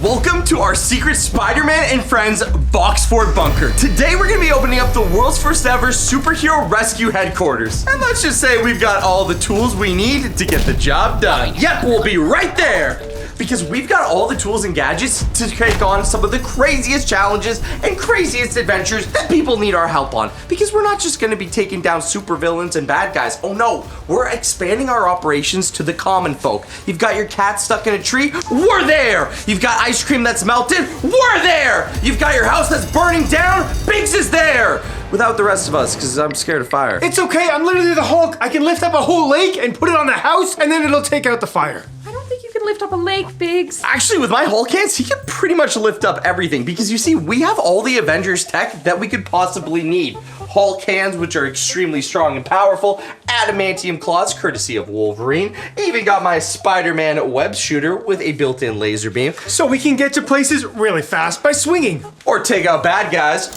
Welcome to our secret Spider-Man and Friends Boxford bunker. Today we're gonna be opening up the world's first ever superhero rescue headquarters. And let's just say we've got all the tools we need to get the job done. Yep, we'll be right there. Because we've got all the tools and gadgets to take on some of the craziest challenges and craziest adventures that people need our help on. Because we're not just gonna be taking down supervillains and bad guys. Oh no, we're expanding our operations to the common folk. You've got your cat stuck in a tree, we're there. You've got ice cream that's melted, we're there. You've got your house that's burning down, Biggs is there. Without the rest of us, because I'm scared of fire. It's okay, I'm literally the Hulk. I can lift up a whole lake and put it on the house, and then it'll take out the fire. I don't think you can lift up a lake, Biggs. Actually, with my Hulk hands, he can pretty much lift up everything because you see, we have all the Avengers tech that we could possibly need. Hulk hands, which are extremely strong and powerful, adamantium claws, courtesy of Wolverine. Even got my Spider-Man web shooter with a built-in laser beam. So we can get to places really fast by swinging. Or take out bad guys.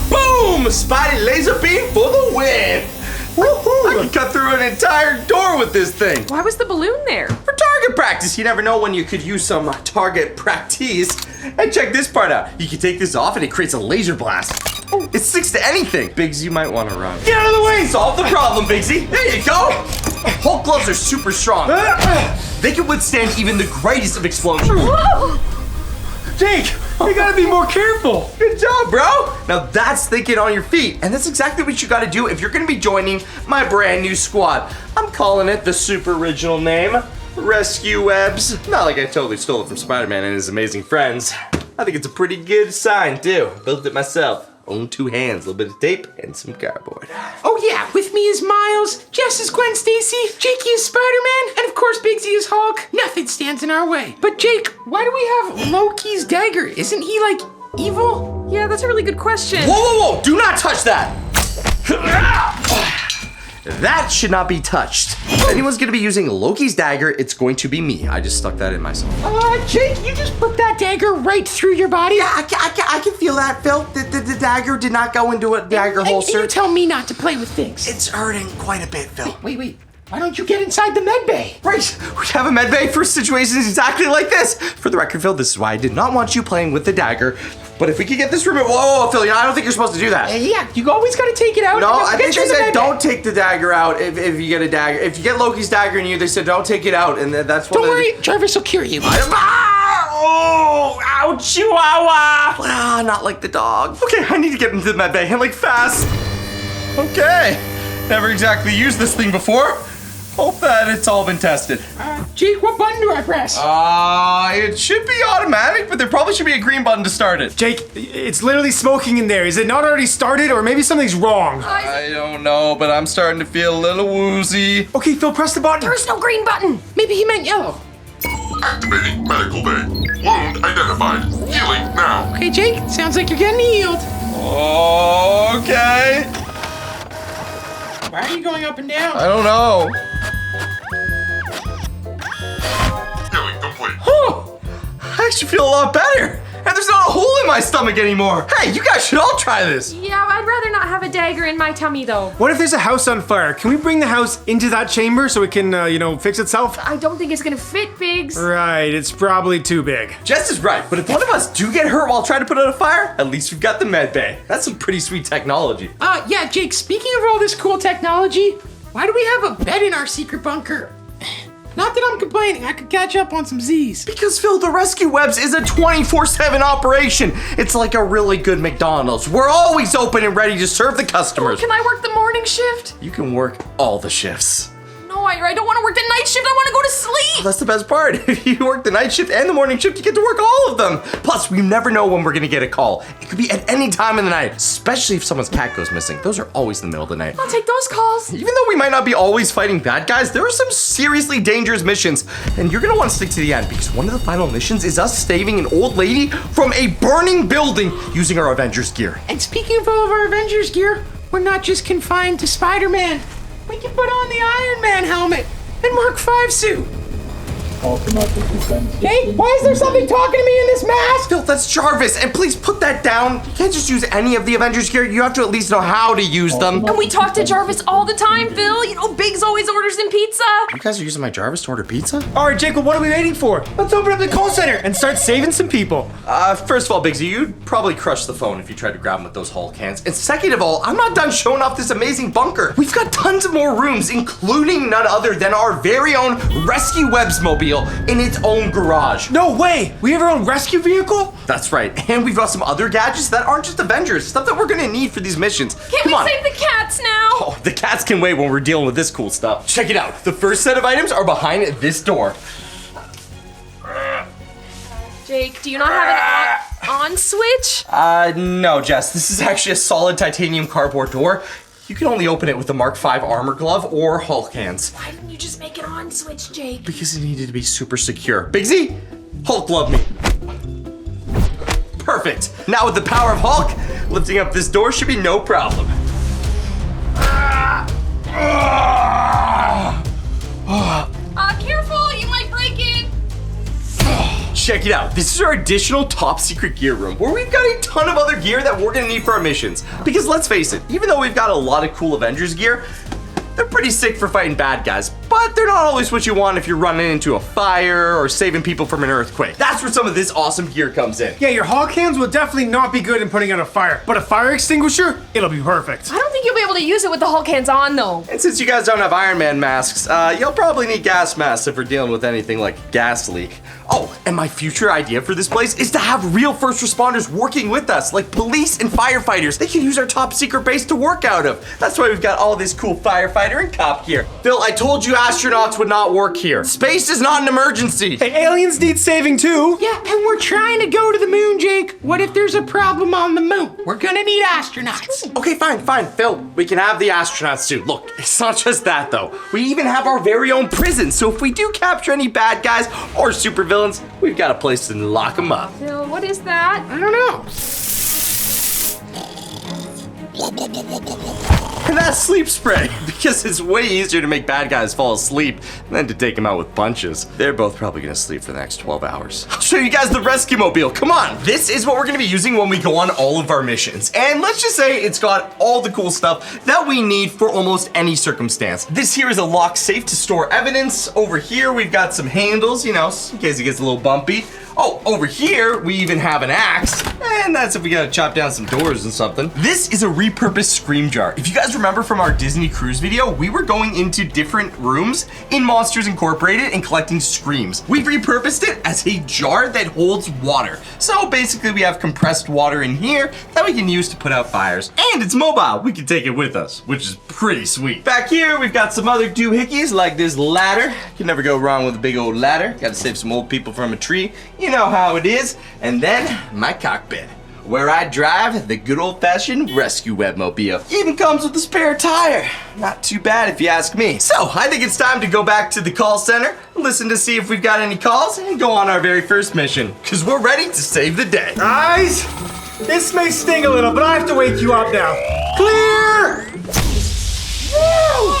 Boom! Spidey laser beam for the win! Woohoo! I can cut through an entire door with this thing. Why was the balloon there? For target practice. You never know when you could use some target practice. And check this part out. You can take this off and it creates a laser blast. Oh. It sticks to anything. Biggs, you might want to run. Get out of the way! Solve the problem, Biggsy. There you go. Hulk gloves are super strong. They can withstand even the greatest of explosions. Whoa! Jake, you gotta be more careful. Good job, bro. Now that's thinking on your feet. And that's exactly what you gotta do if you're gonna be joining my brand new squad. I'm calling it the super original name, Rescue Webs. Not like I totally stole it from Spider-Man and his amazing friends. I think it's a pretty good sign too. Built it myself. Own two hands, a little bit of tape, and some cardboard. Oh yeah, with me is Miles, Jess is Gwen Stacy, Jakey is Spider-Man, and of course Biggsy is Hulk. Nothing stands in our way. But Jake, why do we have Loki's dagger? Isn't he like evil? Yeah, that's a really good question. Whoa, whoa, whoa, do not touch that! That should not be touched. If anyone's gonna be using Loki's dagger, it's going to be me. I just stuck that in myself. Jake, you just put that dagger right through your body? Yeah, I can feel that, Phil. The dagger did not go into a dagger holster. And you tell me not to play with things. It's hurting quite a bit, Phil. Wait. Why don't you get inside the medbay? Right, we have a medbay for situations exactly like this. For the record, Phil, this is why I did not want you playing with the dagger. But if we could get this removed, whoa, Phil, I don't think you're supposed to do that. Yeah, you always gotta take it out. No, I think they said don't take the dagger out if you get a dagger. If you get Loki's dagger in you, they said don't take it out, and that's what. Don't worry, Jarvis will cure you. Oh, ow, chihuahua. Ah, not like the dog. Okay, I need to get into the medbay, and like fast. Okay, never exactly used this thing before. Hope that it's all been tested. Jake, what button do I press? It should be automatic, but there probably should be a green button to start it. Jake, it's literally smoking in there. Is it not already started, or maybe something's wrong? I don't know, but I'm starting to feel a little woozy. Okay, Phil, press the button. There's no green button. Maybe he meant yellow. Activating medical bay. Wound identified. Healing now. Okay, Jake, sounds like you're getting healed. Okay. Why are you going up and down? I don't know. Healing complete. Oh, I actually feel a lot better. And there's not a hole in my stomach anymore. Hey, you guys should all try this. Yeah, I'd rather not have a dagger in my tummy, though. What if there's a house on fire? Can we bring the house into that chamber so it can, fix itself? I don't think it's gonna fit, Biggs. Right, it's probably too big. Jess is right, but if one of us do get hurt while trying to put out a fire, at least we've got the med bay. That's some pretty sweet technology. Yeah, Jake, speaking of all this cool technology, why do we have a bed in our secret bunker? Not that I'm complaining, I could catch up on some Z's. Because Phil, the Rescue Webs is a 24/7 operation. It's like a really good McDonald's. We're always open and ready to serve the customers. Can I work the morning shift? You can work all the shifts. No, I don't want to work the night shift. I want to go to sleep. That's the best part. If you work the night shift and the morning shift, you get to work all of them. Plus, we never know when we're gonna get a call. It could be at any time in the night, especially if someone's cat goes missing. Those are always in the middle of the night. I'll take those calls. Even though we might not be always fighting bad guys, there are some seriously dangerous missions, and you're gonna want to stick to the end because one of the final missions is us saving an old lady from a burning building using our Avengers gear. And speaking of all of our Avengers gear, we're not just confined to Spider-Man. We can put on the Iron Man helmet and Mark V suit. Jake, why is there something talking to me in this mask? Phil, that's Jarvis, and please put that down. You can't just use any of the Avengers gear. You have to at least know how to use them. And we talk to Jarvis all the time, Phil. You know, Biggs always orders in pizza. You guys are using my Jarvis to order pizza? All right, Jacob, what are we waiting for? Let's open up the call center and start saving some people. First of all, Biggsy, you'd probably crush the phone if you tried to grab him with those Hulk hands. And second of all, I'm not done showing off this amazing bunker. We've got tons of more rooms, including none other than our very own Rescue Webs mobile in its own garage. No way! We have our own rescue vehicle? That's right. And we've got some other gadgets that aren't just Avengers, stuff that we're gonna need for these missions. Can't we save the cats now? Oh, the cats can wait when we're dealing with this cool stuff. Check it out. The first set of items are behind this door. Jake, do you not have an on switch? No, Jess. This is actually a solid titanium cardboard door. You can only open it with the Mark V armor glove or Hulk hands. Why didn't you just make it on switch, Jake? Because it needed to be super secure. Biggsy, Hulk glove me. Perfect. Now with the power of Hulk, lifting up this door should be no problem. Careful, you might break it. Check it out. This is our additional top secret gear room where we've got a ton of other gear that we're gonna need for our missions. Because let's face it, even though we've got a lot of cool Avengers gear, they're pretty sick for fighting bad guys, but they're not always what you want if you're running into a fire or saving people from an earthquake. That's where some of this awesome gear comes in. Yeah, your Hulk hands will definitely not be good in putting out a fire, but a fire extinguisher, it'll be perfect. I don't think you'll be able to use it with the Hulk hands on, though. And since you guys don't have Iron Man masks, you'll probably need gas masks if we're dealing with anything like gas leak. Oh, and my future idea for this place is to have real first responders working with us, like police and firefighters. They can use our top secret base to work out of. That's why we've got all this cool firefighter and cop gear. Phil, I told you astronauts would not work here. Space is not an emergency. Hey, aliens need saving too. Yeah, and we're trying to go to the moon, Jake. What if there's a problem on the moon? We're gonna need astronauts. Okay, fine, Phil. We can have the astronauts too. Look, it's not just that though. We even have our very own prison, so if we do capture any bad guys or supervillains, we've got a place to lock them up. Phil, what is that? I don't know. And that's sleep spray, because it's way easier to make bad guys fall asleep than to take them out with punches. They're both probably gonna sleep for the next 12 hours. I'll show you guys the rescue mobile. Come on. This is what we're gonna be using when we go on all of our missions. And let's just say it's got all the cool stuff that we need for almost any circumstance. This here is a lock safe to store evidence. Over here, we've got some handles, you know, in case it gets a little bumpy. Oh, over here, we even have an axe. And that's if we gotta chop down some doors and something. This is a repurposed scream jar. If you guys remember from our Disney cruise video, we were going into different rooms in Monsters Incorporated and collecting screams. We've repurposed it as a jar that holds water. So basically we have compressed water in here that we can use to put out fires. And it's mobile, we can take it with us, which is pretty sweet. Back here, we've got some other doohickeys like this ladder. You can never go wrong with a big old ladder. Gotta save some old people from a tree. You know how it is. And then my cockpit, where I drive the good old-fashioned Rescue Webmobile. Even comes with a spare tire. Not too bad if you ask me. So I think it's time to go back to the call center, listen to see if we've got any calls, and go on our very first mission, because we're ready to save the day. Guys, this may sting a little, but I have to wake you up now. Clear! Woo!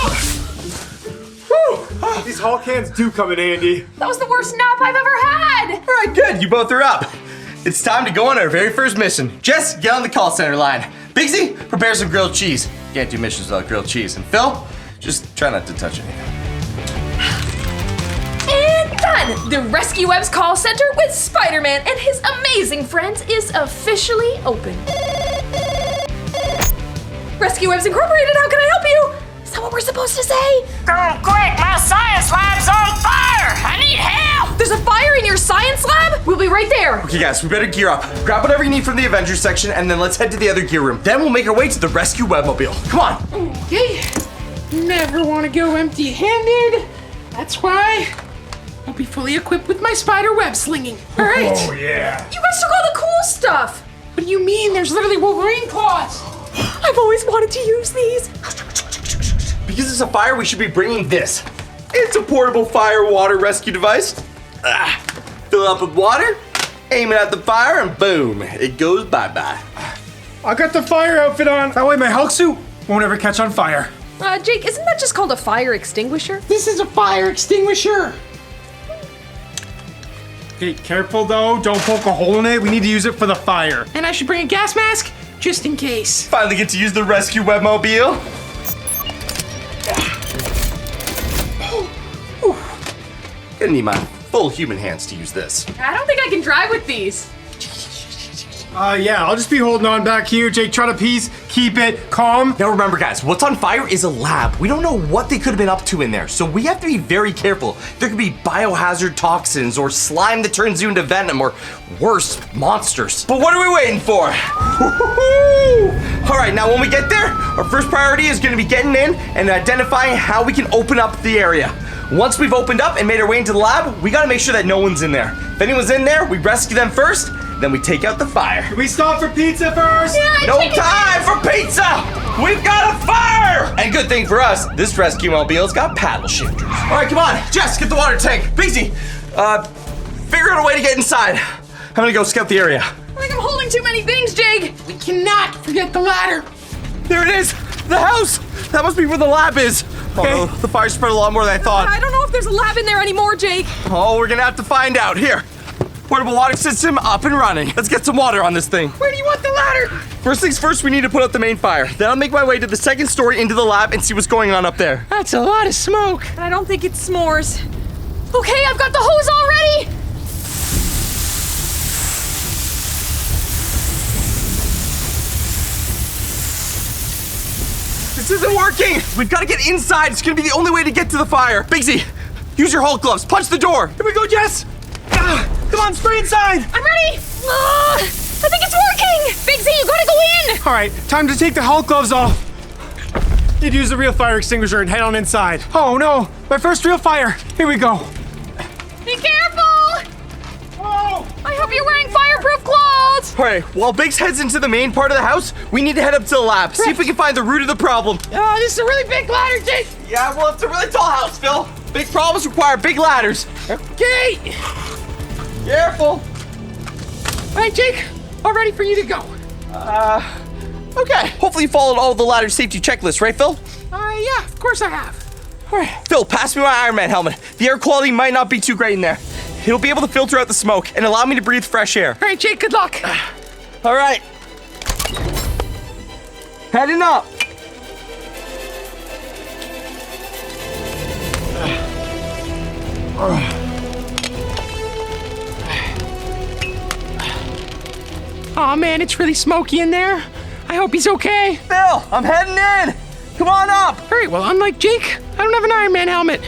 These Hulk hands do come in handy. That was the worst nap I've ever had. All right, good, you both are up. It's time to go on our very first mission. Jess, get on the call center line. Biggsy, prepare some grilled cheese. Can't do missions without grilled cheese. And Phil, just try not to touch anything. And done. The Rescue Webs call center with Spider-Man and his amazing friends is officially open. Rescue Webs Incorporated, how can I help you? Is that what we're supposed to say? Go quick, my science lab's on fire! I need help! There's a fire in your science lab? We'll be right there. Okay guys, we better gear up. Grab whatever you need from the Avengers section and then let's head to the other gear room. Then we'll make our way to the Rescue Webmobile. Come on. Okay. Never want to go empty-handed. That's why I'll be fully equipped with my spider web slinging. All right. Oh, yeah. You guys took all the cool stuff. What do you mean? There's literally Wolverine claws. I've always wanted to use these. Because it's a fire, we should be bringing this. It's a portable fire water rescue device. Fill it up with water, aim it at the fire, and boom, it goes bye-bye. I got the fire outfit on. That way my Hulk suit won't ever catch on fire. Jake, isn't that just called a fire extinguisher? This is a fire extinguisher. Okay, careful though. Don't poke a hole in it. We need to use it for the fire. And I should bring a gas mask just in case. Finally get to use the rescue webmobile. Gonna need my full human hands to use this. I don't think I can drive with these. Yeah, I'll just be holding on back here. Jake, try to keep it calm. Now remember guys, what's on fire is a lab. We don't know what they could have been up to in there, so we have to be very careful. There could be biohazard toxins or slime that turns you into Venom or worse, monsters. But what are we waiting for? All right, now when we get there, our first priority is gonna be getting in and identifying how we can open up the area. Once we've opened up and made our way into the lab, we gotta make sure that no one's in there. If anyone's in there, we rescue them first, then we take out the fire. Can we stop for pizza first? Yeah, No chicken time for pizza! We've got a fire! And good thing for us, this rescue mobile's got paddle shifters. All right, come on, Jess, get the water tank. Bigsy, figure out a way to get inside. I'm gonna go scout the area. I think I'm holding too many things, Jake. We cannot forget the ladder. There it is, the house. That must be where the lab is. Oh, the fire spread a lot more than I thought. I don't know if there's a lab in there anymore, Jake. Oh, we're gonna have to find out. Here, portable water system up and running. Let's get some water on this thing. Where do you want the ladder? First things first, we need to put out the main fire. Then I'll make my way to the second story into the lab and see what's going on up there. That's a lot of smoke. I don't think it's s'mores. Okay, I've got the hose already. This isn't working! We've got to get inside. It's gonna be the only way to get to the fire. Bigsy, use your Hulk gloves. Punch the door. Here we go, Jess. Come on, spray inside. I'm ready. I think it's working. Bigsy, you gotta go in. All right, time to take the Hulk gloves off. Need to use the real fire extinguisher and head on inside. Oh no, my first real fire. Here we go. Be careful. Whoa! I hope you're wearing fireproof clothes. All right, while Biggs heads into the main part of the house, we need to head up to the lab. See if we can find the root of the problem. Oh, this is a really big ladder, Jake. Yeah, well, it's a really tall house, Phil. Big problems require big ladders. Okay. Careful. All right, Jake, all ready for you to go. Okay. Hopefully you followed all of the ladder safety checklists, right, Phil? Yeah, of course I have. All right. Phil, pass me my Iron Man helmet. The air quality might not be too great in there. It'll be able to filter out the smoke and allow me to breathe fresh air. All right, Jake, good luck. All right. Heading up. Oh man, it's really smoky in there. I hope he's okay. Phil, I'm heading in. Come on up. All right, well, unlike Jake, I don't have an Iron Man helmet,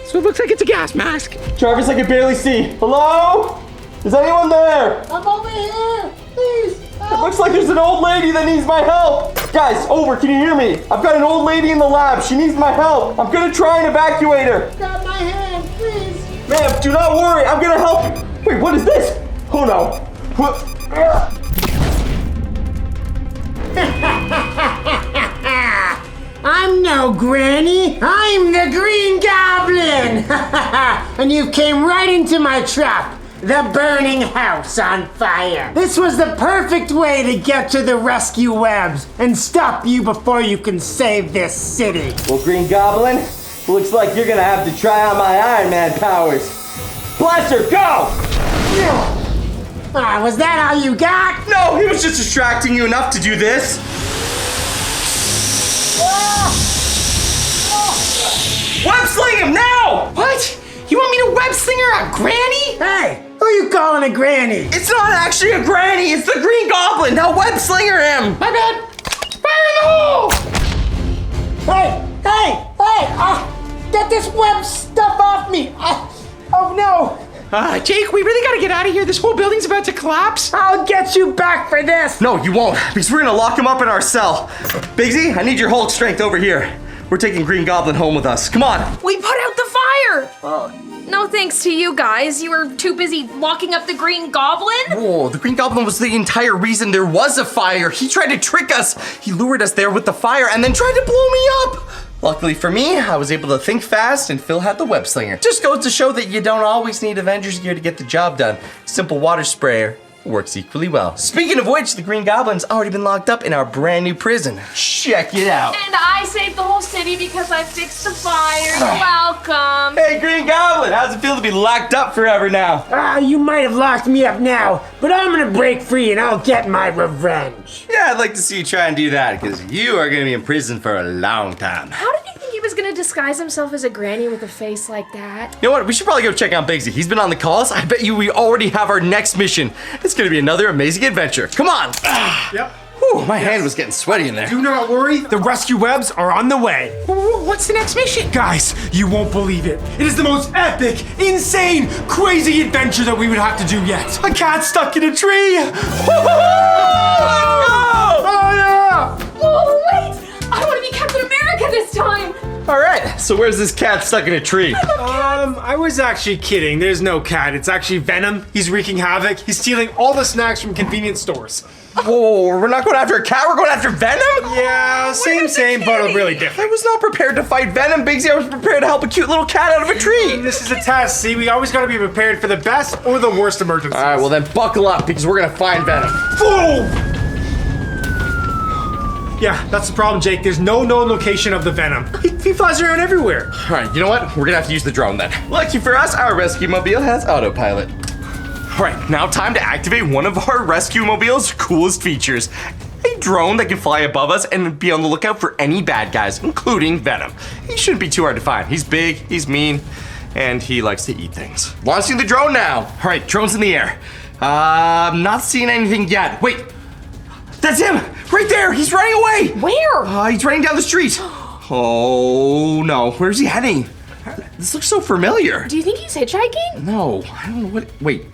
so it looks like it's a gas mask. Travis, I can barely see. Hello? Is anyone there? I'm over here! Please! It looks like there's an old lady that needs my help. Guys, over, can you hear me? I've got an old lady in the lab. She needs my help. I'm gonna try and evacuate her. Grab my hand, please! Ma'am, do not worry. I'm gonna help you. Wait, what is this? Oh no. What? I'm no granny. I'm the Green Goblin! And you came right into my trap. The burning house on fire. This was the perfect way to get to the rescue webs and stop you before you can save this city. Well, Green Goblin, looks like you're gonna have to try out my Iron Man powers. Blaster, go! Was that all you got? No, he was just distracting you enough to do this. Web sling him now! What? You want me to web slinger a granny? Hey, who you calling a granny? It's not actually a granny, it's the Green Goblin. Now web slinger him. My bad. Fire in the hole! Hey! Get this web stuff off me! Oh no! Jake, we really gotta get out of here. This whole building's about to collapse. I'll get you back for this! No, you won't, because we're gonna lock him up in our cell. Bigsy, I need your Hulk strength over here. We're taking Green Goblin home with us. Come on. We put out the fire. Well, no thanks to you guys. You were too busy locking up the Green Goblin. Oh, the Green Goblin was the entire reason there was a fire. He tried to trick us. He lured us there with the fire and then tried to blow me up. Luckily for me, I was able to think fast and Phil had the web slinger. Just goes to show that you don't always need Avengers gear to get the job done. Simple water sprayer works equally well. Speaking of which, the Green Goblin's already been locked up in our brand new prison. Check it out. And I saved the whole city because I fixed the fire. You're welcome. Hey, Green Goblin, how's it feel to be locked up forever now? You might have locked me up now, but I'm gonna break free and I'll get my revenge. Yeah, I'd like to see you try and do that, because you are gonna be in prison for a long time. How did you think he was gonna disguise himself as a granny with a face like that? You know what? We should probably go check out Bigsy. He's been on the calls. I bet you we already have our next mission. It's gonna be another amazing adventure. Come on. Yep. Whew, my hand was getting sweaty in there. Do not worry, the rescue webs are on the way. What's the next mission? Guys, you won't believe it. It is the most epic, insane, crazy adventure that we would have to do yet. A cat stuck in a tree. Woo-hoo! Oh yeah! Whoa, wait! I want to be Captain America this time! All right, so where's this cat stuck in a tree? I was actually kidding. There's no cat. It's actually Venom. He's wreaking havoc. He's stealing all the snacks from convenience stores. Whoa, we're not going after a cat, we're going after Venom? Yeah, same, but really I different. was not prepared to fight Venom, Bigsy. I was prepared to help a cute little cat out of a tree. This is a test. See, we always gotta be prepared for the best or the worst emergencies. All right, well then buckle up, because we're gonna find Venom. Boom! Yeah, that's the problem, Jake. There's no known location of the Venom. He flies around everywhere. All right, you know what? We're gonna have to use the drone then. Lucky for us, our rescue mobile has autopilot. All right, now time to activate one of our rescue mobile's coolest features. A drone that can fly above us and be on the lookout for any bad guys, including Venom. He shouldn't be too hard to find. He's big, he's mean, and he likes to eat things. Launching the drone now. All right, drone's in the air. Not seeing anything yet. Wait, that's him, right there. He's running away. Where? He's running down the street. Oh no, where's he heading? This looks so familiar. Do you think he's hitchhiking? No, I don't know what, wait.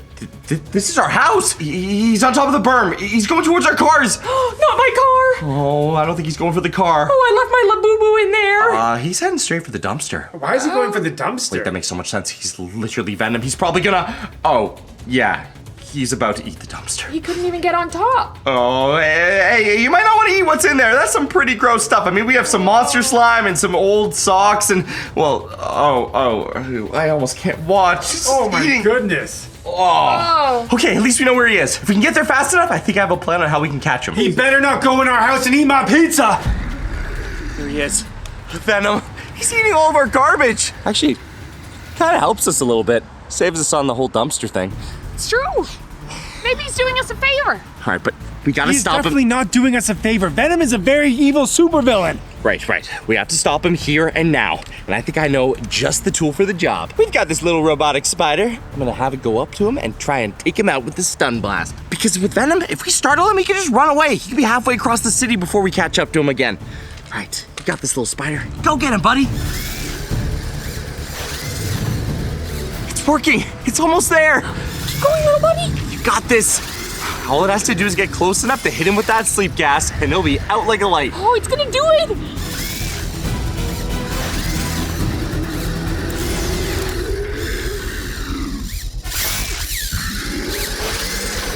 This is our house. He's on top of the berm. He's going towards our cars. Not my car! Oh, I don't think he's going for the car. Oh, I left my Labubu in there! He's heading straight for the dumpster. Why is he going for the dumpster? Wait, that makes so much sense. He's literally Venom. He's probably gonna, oh, yeah. He's about to eat the dumpster. He couldn't even get on top. Oh, hey, you might not want to eat what's in there. That's some pretty gross stuff. I mean, we have some monster slime and some old socks and, well, I almost can't watch. Oh my Eating. goodness. Oh. Okay, at least we know where he is. If we can get there fast enough, I think I have a plan on how we can catch him. He better not go in our house and eat my pizza. There he is. Venom. He's eating all of our garbage. Actually, kind of helps us a little bit. Saves us on the whole dumpster thing. It's true. Maybe he's doing us a favor. All right, but we gotta He's stop definitely him. not doing us a favor. Venom is a very evil supervillain. Right. We have to stop him here and now. And I think I know just the tool for the job. We've got this little robotic spider. I'm gonna have it go up to him and try and take him out with the stun blast. Because with Venom, if we startle him, he can just run away. He can be halfway across the city before we catch up to him again. All right, you got this little spider. Go get him, buddy. It's working. It's almost there. Keep going, little buddy. You got this. All it has to do is get close enough to hit him with that sleep gas, and he'll be out like a light. Oh, it's gonna do it.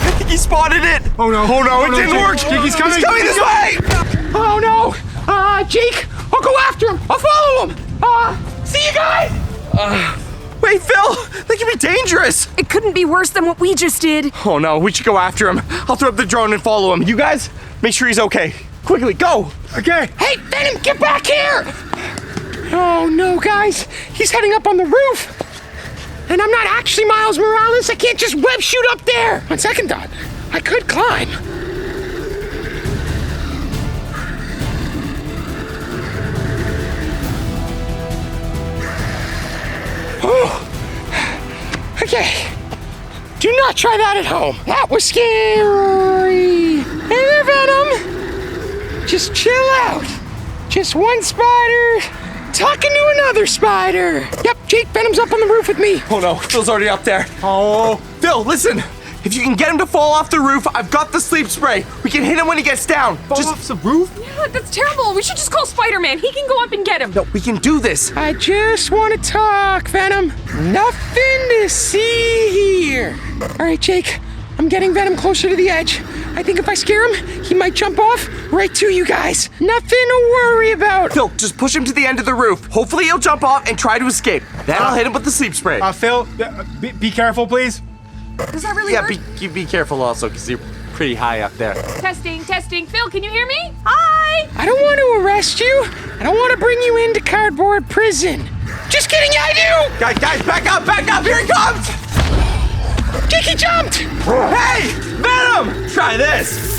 I think he spotted it. Oh no. It didn't Jake. work. Jake, he's coming. He's coming this way. Oh no! Jake, I'll go after him. I'll follow him. See you guys. Wait, Phil, that can be dangerous. It couldn't be worse than what we just did. Oh no, we should go after him. I'll throw up the drone and follow him. You guys, make sure he's okay. Quickly, go. Okay. Hey, Venom, get back here! Oh no, guys, he's heading up on the roof. And I'm not actually Miles Morales. I can't just web shoot up there. On second thought, I could climb. Oh. Okay. Do not try that at home. That was scary. Hey there, Venom. Just chill out. Just one spider talking to another spider. Yep, Jake, Venom's up on the roof with me. Oh no, Phil's already up there. Oh. Phil, listen. If you can get him to fall off the roof, I've got the sleep spray. We can hit him when he gets down. Fall off the roof? Yeah, that's terrible. We should just call Spider-Man. He can go up and get him. No, we can do this. I just want to talk, Venom. Nothing to see here. All right, Jake, I'm getting Venom closer to the edge. I think if I scare him, he might jump off right to you guys. Nothing to worry about. Phil, just push him to the end of the roof. Hopefully he'll jump off and try to escape. Then I'll hit him with the sleep spray. Phil, be careful, please. Does that really Yeah, hurt? be careful also, because you're pretty high up there. Testing, testing. Phil, can you hear me? Hi! I don't want to arrest you. I don't want to bring you into cardboard prison. Just kidding, I do! Guys, back up, here he comes! Jakey jumped! Hey, Venom! Try this.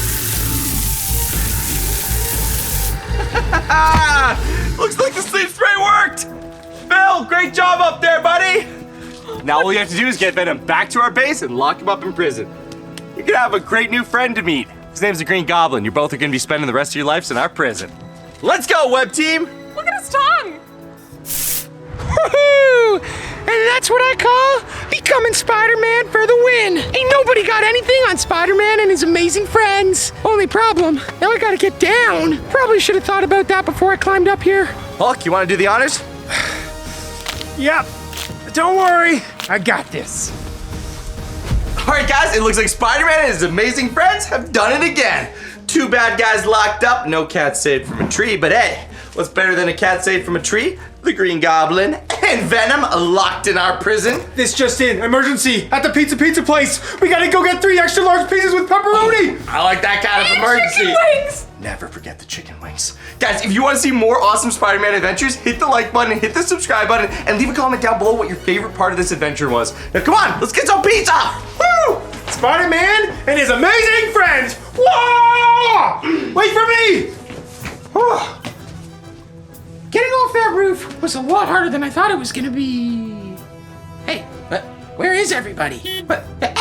Looks like the sleep spray worked! Phil, great job up there, buddy! Now all you have to do is get Venom back to our base and lock him up in prison. You're gonna have a great new friend to meet. His name's the Green Goblin. You both are gonna be spending the rest of your lives in our prison. Let's go, web team! Look at his tongue! Woohoo! And that's what I call becoming Spider-Man for the win. Ain't nobody got anything on Spider-Man and his amazing friends. Only problem, now I gotta get down. Probably should have thought about that before I climbed up here. Hulk, you wanna do the honors? Yep. Don't worry. I got this. All right, guys, it looks like Spider-Man and his amazing friends have done it again. 2 bad guys locked up, no cat saved from a tree, but hey, what's better than a cat saved from a tree? The Green Goblin and Venom locked in our prison. This just in. Emergency at the pizza place. We gotta go get 3 extra large pizzas with pepperoni. I like that kind of emergency. Chicken wings! Never forget the chicken wings. Guys, if you want to see more awesome Spider-Man adventures, hit the like button, hit the subscribe button, and leave a comment down below what your favorite part of this adventure was. Now come on, let's get some pizza! Woo! Spider-Man and his amazing friends. Whoa! Wait for me. Oh. Getting off that roof was a lot harder than I thought it was gonna be. Hey, but where is everybody? But, hey,